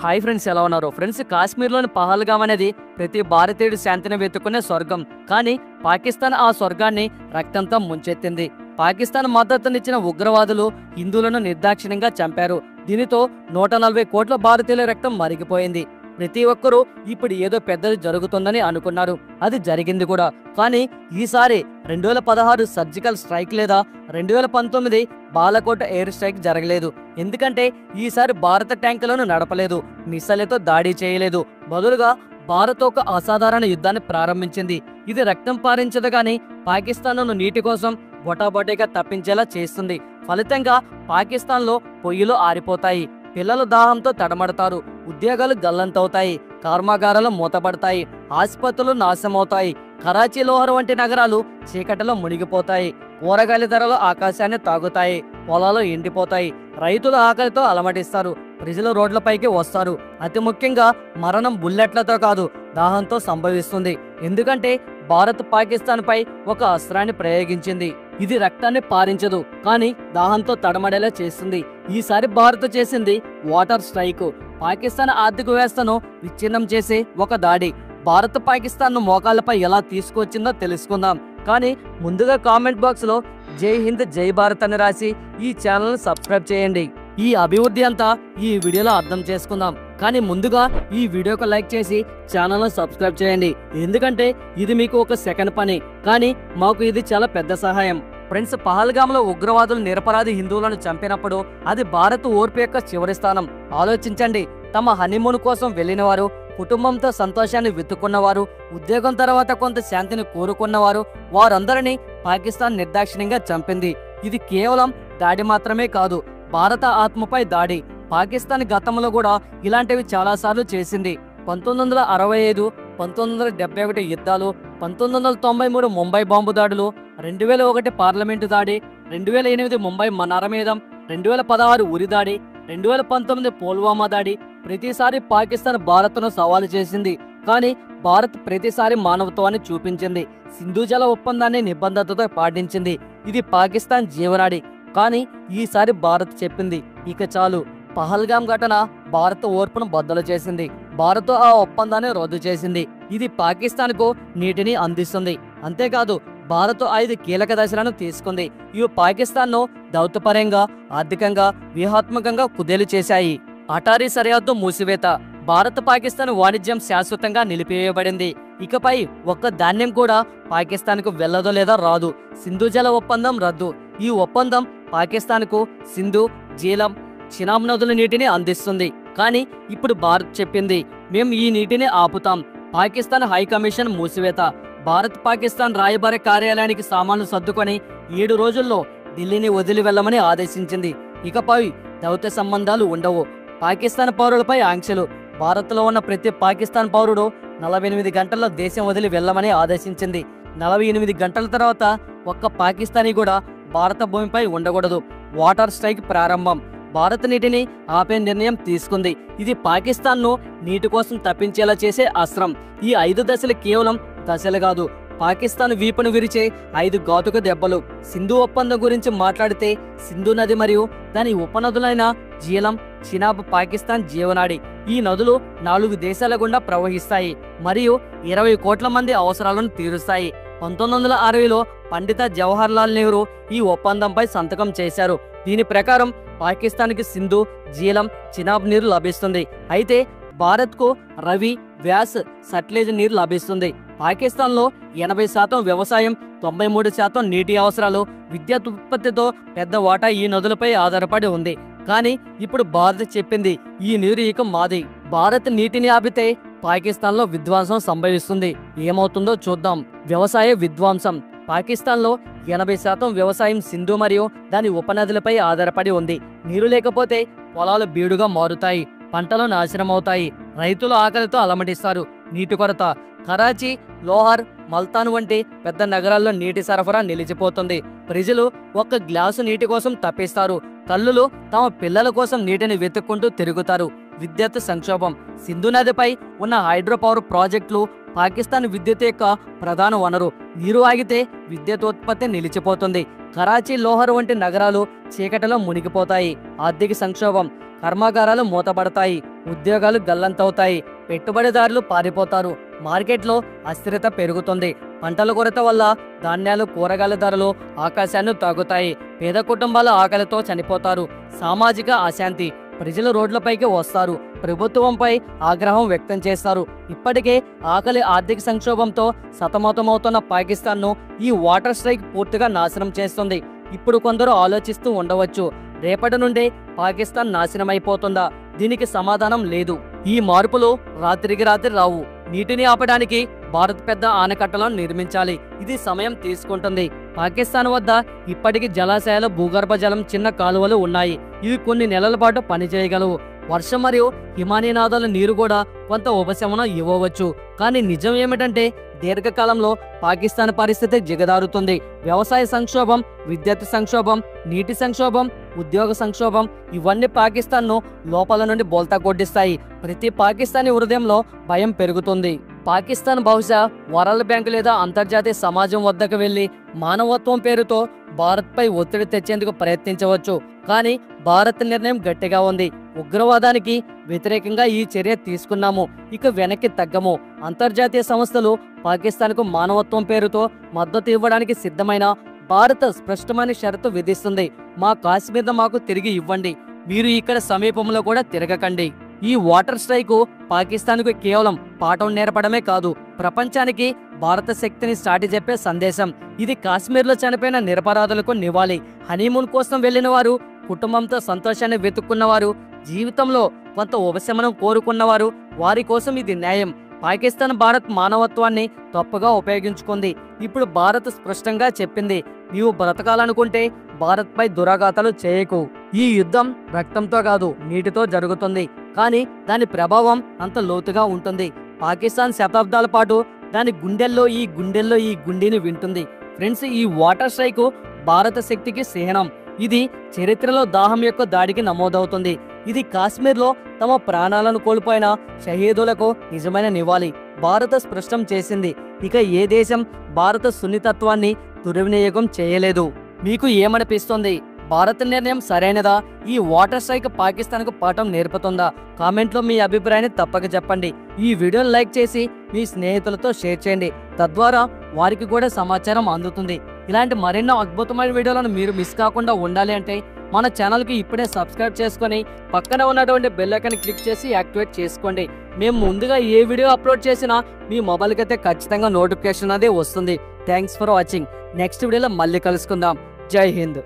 Hi friends, ఎలా ఉన్నారు friends? కాశ్మీర్లోని పహల్గామ్ అనేది ప్రతి భారతీయుడు శాంతిని వెతుక్కునే స్వర్గం. కానీ పాకిస్తాన్ ఆ స్వర్గాన్ని రక్తంతో ముంచెత్తింది. పాకిస్తాన్ మద్దతునిచ్చిన ఉగ్రవాదులు హిందువులను నిర్దాక్షిణ్యంగా చంపారు. దీనితో 140 కోట్ల భారతీయుల రక్తం మరిగిపోయింది. ప్రతి ఒక్కరూ ఇప్పుడు ఏదో పెద్దది జరుగుతుందని అనుకున్నారు. అది జరిగింది కూడా. కానీ ఈసారి 2016 సర్జికల్ స్ట్రైక్ లేదా 2019 బాలకోట ఎయిర్ స్ట్రైక్ జరగలేదు. ఎందుకంటే ఈసారి భారత ట్యాంకులను నడపలేదు, మిస్సైళ్లతో దాడి చేయలేదు. బదులుగా భారత్ ఒక అసాధారణ యుద్ధాన్ని ప్రారంభించింది. ఇది రక్తం పారించదు కానీ పాకిస్తాన్ను నీటి కోసం బొటాబొటీగా తప్పించేలా చేస్తుంది. ఫలితంగా పాకిస్తాన్లో పొయ్యిలు ఆరిపోతాయి, పిల్లలు దాహంతో తడమడతారు, ఉద్యోగాలు గల్లంతవుతాయి, కర్మాగారాలు మూతపడతాయి, ఆసుపత్రులు నాశనమవుతాయి, కరాచీ, లోహర్ వంటి నగరాలు చీకటిలో మునిగిపోతాయి, కూరగాయల ధరలు ఆకాశాన్ని తాగుతాయి, పొలాలు ఎండిపోతాయి, రైతులు ఆకలితో అలమటిస్తారు, ప్రజలు రోడ్లపైకి వస్తారు. అతి ముఖ్యంగా మరణం బుల్లెట్లతో కాదు, దాహంతో సంభవిస్తుంది. ఎందుకంటే భారత్ పాకిస్తాన్ పై ఒక అస్త్రాన్ని ప్రయోగించింది. ఇది రక్తాన్ని పారించదు కానీ దాహంతో తడమడేలా చేస్తుంది. ఈసారి భారత్ చేసింది వాటర్ స్ట్రైక్. పాకిస్తాన్ ఆర్థిక వ్యవస్థను విచ్ఛిన్నం చేసే ఒక దాడి. భారత్ పాకిస్తాన్ ను మోకాళ్లపై ఎలా తీసుకొచ్చిందో తెలుసుకుందాం. కానీ ముందుగా కామెంట్ బాక్స్ లో జై హింద్ జై భారత్ అని రాసి ఈ ఛానల్ సబ్స్క్రైబ్ చేయండి. ఈ అభివృద్ధి అంతా ఈ వీడియోలో అర్థం చేసుకుందాం. కానీ ముందుగా ఈ వీడియోకి లైక్ చేసి ఛానల్ సబ్స్క్రైబ్ చేయండి. ఎందుకంటే ఇది మీకు ఒక సెకండ్ పని, కానీ మాకు ఇది చాలా పెద్ద సహాయం. ఫ్రెండ్స్, పహల్గామ్ లో ఉగ్రవాదులు నిరపరాధి హిందువులను చంపినప్పుడు అది భారత్ ఓర్పు యొక్క చివరి స్థానం. ఆలోచించండి. తమ హనీమూన్ కోసం వెళ్లిన వారు, కుటుంబంతో సంతోషాన్ని వెతుక్కున్నవారు, ఉద్యోగం తర్వాత కొంత శాంతిని కోరుకున్నవారు, వారందరినీ పాకిస్తాన్ నిర్దాక్షిణ్యంగా చంపింది. ఇది కేవలం దాడి మాత్రమే కాదు, భారత ఆత్మపై దాడి. పాకిస్తాన్ గతంలో కూడా ఇలాంటివి చాలాసార్లు చేసింది. 1965, 1971 యుద్ధాలు, 1993 ముంబై బాంబు దాడులు, 2001 పార్లమెంటు దాడి, 2008 ముంబై నరమేధం, 2016 ఉరి దాడి, 2019 పుల్వామా దాడి. ప్రతిసారి పాకిస్తాన్ భారత్ను సవాలు చేసింది. కానీ భారత్ ప్రతిసారి మానవత్వాన్ని చూపించింది. సింధు జల ఒప్పందాన్ని నిబంధనతో పాటించింది. ఇది పాకిస్తాన్ జీవనాడి. కానీ ఈసారి భారత్ చెప్పింది ఇక చాలు. పహల్గామ్ ఘటన భారత్ ఓర్పును బద్దలు చేసింది. భారత్ ఆ ఒప్పందాన్ని రద్దు చేసింది. ఇది పాకిస్తాన్ కు నీటిని అందిస్తుంది. అంతేకాదు భారత్ 5 కీలక దశలను తీసుకుంది. ఇవి పాకిస్తాన్ ను దౌత్యపరంగా, ఆర్థికంగా, వ్యూహాత్మకంగా కుదేలు చేశాయి. అటారీ సరిహద్దు మూసివేత. భారత్ పాకిస్తాన్ వాణిజ్యం శాశ్వతంగా నిలిపివేయబడింది. ఇకపై ఒక్క ధాన్యం కూడా పాకిస్తాన్ కు వెళ్లదో లేదా రాదు. సింధు జల ఒప్పందం రద్దు. ఈ ఒప్పందం పాకిస్తాన్ కు సింధు, జీలం, చినాబ్ నదుల నీటిని అందిస్తుంది. కానీ ఇప్పుడు భారత్ చెప్పింది మేం ఈ నీటిని ఆపుతాం. పాకిస్తాన్ హై కమిషన్ మూసివేత. భారత్ పాకిస్తాన్ రాయబార కార్యాలయానికి సామాన్లు సర్దుకొని 7 రోజుల్లో ఢిల్లీని వదిలి వెళ్లమని ఆదేశించింది. ఇకపై దౌత్య సంబంధాలు ఉండవు. పాకిస్తాన్ పౌరులపై ఆంక్షలు. భారత్లో ఉన్న ప్రతి పాకిస్తాన్ పౌరుడు 48 గంటల్లో దేశం వదిలి వెళ్లమని ఆదేశించింది. 48 గంటల తర్వాత ఒక్క పాకిస్తానీ కూడా భారత భూమిపై ఉండకూడదు. వాటర్ స్ట్రైక్ ప్రారంభం. భారత్ నీటిని ఆపే నిర్ణయం తీసుకుంది. ఇది పాకిస్తాన్ను నీటి కోసం తప్పించేలా చేసే అస్త్రం. ఈ 5 దశలు కేవలం దశలు కాదు, పాకిస్తాన్ వీపును విరిచే 5 ఘాతుక దెబ్బలు. సింధు ఒప్పందం గురించి మాట్లాడితే సింధు నది మరియు దాని ఉపనదులైన జీలం, చినాబ్ పాకిస్తాన్ జీవనాడి. ఈ నదులు 4 దేశాల గుండా ప్రవహిస్తాయి మరియు 20 కోట్ల మంది అవసరాలను తీరుస్తాయి. 1960లో పండిత జవహర్ లాల్ నెహ్రూ ఈ ఒప్పందంపై సంతకం చేశారు. దీని ప్రకారం పాకిస్తాన్కి సింధు, జీలం, చినాబ్ నీరు లభిస్తుంది. అయితే భారత్కు రవి, వ్యాస్, సట్లెజ్ నీరు లభిస్తుంది. పాకిస్తాన్లో 80% వ్యవసాయం, 93% నీటి అవసరాలు, విద్యుత్ ఉత్పత్తితో పెద్ద వాటా ఈ నదులపై ఆధారపడి ఉంది. కానీ ఇప్పుడు భారత్ చెప్పింది ఈ నీరు ఇక మాది. భారత్ నీటిని ఆపితే పాకిస్తాన్లో విధ్వంసం సంభవిస్తుంది. ఏమవుతుందో చూద్దాం. వ్యవసాయ విధ్వంసం. పాకిస్తాన్లో 80% వ్యవసాయం సింధు మరియు దాని ఉపనదులపై ఆధారపడి ఉంది. నీరు లేకపోతే పొలాలు బీడుగా మారుతాయి, పంటలు నాశనమవుతాయి, రైతులు ఆకలితో అలమటిస్తారు. నీటి కొరత. కరాచీ, లోహర్, మల్తాన్ వంటి పెద్ద నగరాల్లో నీటి సరఫరా నిలిచిపోతుంది. ప్రజలు ఒక్క గ్లాసు నీటి కోసం తప్పిస్తారు. తల్లులు తమ పిల్లల కోసం నీటిని వెతుక్కుంటూ తిరుగుతారు. విద్యుత్ సంక్షోభం. సింధు నదిపై ఉన్న హైడ్రో పవర్ ప్రాజెక్టులు పాకిస్తాన్ విద్యుత్ యొక్క ప్రధాన వనరు. నీరు ఆగితే విద్యుత్ ఉత్పత్తి నిలిచిపోతుంది. కరాచీ, లోహర్ వంటి నగరాలు చీకటిలో మునిగిపోతాయి. ఆర్థిక సంక్షోభం. కర్మాగారాలు మూతపడతాయి, ఉద్యోగాలు గల్లంతవుతాయి, పెట్టుబడిదారులు పారిపోతారు, మార్కెట్లో అస్థిరత పెరుగుతుంది, పంటల కొరత వల్ల ధాన్యాలు కూరగాయల ధరలు ఆకాశాన్ని తాగుతాయి, పేద కుటుంబాలు ఆకలితో చనిపోతారు, సామాజిక అశాంతి, ప్రజలు రోడ్లపైకి వస్తారు, ప్రభుత్వంపై ఆగ్రహం వ్యక్తం చేస్తారు. ఇప్పటికే ఆకలి ఆర్థిక సంక్షోభంతో సతమతమవుతున్న పాకిస్తాన్ను ఈ వాటర్ స్ట్రైక్ పూర్తిగా నాశనం చేస్తుంది. ఇప్పుడు కొందరు ఆలోచిస్తూ ఉండవచ్చు, రేపటి నుండే పాకిస్తాన్ నాశనం అయిపోతుందా? దీనికి సమాధానం లేదు. ఈ మార్పులు రాత్రికి రాత్రి రావు. నీటిని ఆపడానికి భారత్ పెద్ద ఆనకట్టలను నిర్మించాలి. ఇది సమయం తీసుకుంటుంది. పాకిస్తాన్ వద్ద ఇప్పటికీ జలాశయాలు, భూగర్భ జలం, చిన్న కాలువలు ఉన్నాయి. ఇవి కొన్ని నెలల పాటు పనిచేయగలవు. వర్షం మరియు హిమానీనాథాల నీరు కూడా కొంత ఉపశమనం ఇవ్వవచ్చు. కానీ నిజం ఏమిటంటే దీర్ఘకాలంలో పాకిస్తాన్ పరిస్థితి దిగజారుతుంది. వ్యవసాయ సంక్షోభం, విద్యుత్ సంక్షోభం, నీటి సంక్షోభం, ఉద్యోగ సంక్షోభం ఇవన్నీ పాకిస్తాన్ను లోపల నుండి బోల్తా కొట్టిస్తాయి. ప్రతి పాకిస్తానీ హృదయంలో భయం పెరుగుతుంది. పాకిస్తాన్ బహుశా వరల్డ్ బ్యాంక్ లేదా అంతర్జాతీయ సమాజం వద్దకు వెళ్లి మానవత్వం పేరుతో భారత్పై ఒత్తిడి తెచ్చేందుకు ప్రయత్నించవచ్చు. కానీ భారత్ నిర్ణయం గట్టిగా ఉంది. ఉగ్రవాదానికి వ్యతిరేకంగా ఈ చర్య తీసుకున్నాము, ఇక వెనక్కి తగ్గము. అంతర్జాతీయ సంస్థలు పాకిస్తాన్కు మానవత్వం పేరుతో మద్దతు ఇవ్వడానికి సిద్ధమైన భారత్ స్పష్టమైన షరతు విధిస్తుంది. మా కాశ్మీర్ను మాకు తిరిగి ఇవ్వండి, మీరు ఇక్కడ సమీపంలో కూడా తిరగకండి. ఈ వాటర్ స్ట్రైక్ పాకిస్తాన్కు కేవలం పాఠం నేర్పడమే కాదు, ప్రపంచానికి భారత శక్తిని చాటి చెప్పే సందేశం. ఇది కాశ్మీర్లో చనిపోయిన నిరపరాధులకు నివాళి. హనీమూన్ కోసం వెళ్లిన వారు, కుటుంబంతో సంతోషాన్ని వెతుక్కున్నవారు, జీవితంలో కొంత ఉపశమనం కోరుకున్నవారు, వారి కోసం ఇది న్యాయం. పాకిస్తాన్ భారత్ మానవత్వాన్ని తప్పుగా ఉపయోగించుకుంది. ఇప్పుడు భారత్ స్పష్టంగా చెప్పింది, నీవు బ్రతకాలనుకుంటే భారత్పై దురాఘాతాలు చేయకు. ఈ యుద్ధం రక్తంతో కాదు, నీటితో జరుగుతుంది. కానీ దాని ప్రభావం అంత లోతుగా ఉంటుంది. పాకిస్తాన్ శతాబ్దాల పాటు దాని గుండెల్లో ఈ గుండెని వింటుంది. ఫ్రెండ్స్, ఈ వాటర్ స్ట్రైక్ భారత శక్తికి చిహ్నం. ఇది చరిత్రలో దాహం యొక్క దాడికి నమోదవుతుంది. ఇది కాశ్మీర్లో తమ ప్రాణాలను కోల్పోయిన షహీదులకు నిజమైన నివాళి. భారత స్పష్టం చేసింది, ఇక ఏ దేశం భారత సున్నితత్వాన్ని దుర్వినియోగం చేయలేదు. మీకు ఏమనిపిస్తుంది? భారత్ నిర్ణయం సరైనదా? ఈ వాటర్ స్ట్రైక్ పాకిస్తాన్కు పాఠం నేర్పుతుందా? కామెంట్లో మీ అభిప్రాయాన్ని తప్పక చెప్పండి. ఈ వీడియోని లైక్ చేసి మీ స్నేహితులతో షేర్ చేయండి, తద్వారా వారికి కూడా సమాచారం అందుతుంది. ఇలాంటి మరెన్నో అద్భుతమైన వీడియోలను మీరు మిస్ కాకుండా ఉండాలి అంటే మన ఛానల్కి ఇప్పుడే సబ్స్క్రైబ్ చేసుకొని పక్కన ఉన్నటువంటి బెల్ ఐకాన్ క్లిక్ చేసి యాక్టివేట్ చేసుకోండి. మేము ముందుగా ఏ వీడియో అప్లోడ్ చేసినా మీ మొబైల్కి అయితే ఖచ్చితంగా నోటిఫికేషన్ అనేది వస్తుంది. Thanks for watching. నెక్స్ట్ వీడియోలో మళ్ళీ కలుసుకుందాం. జై హింద్.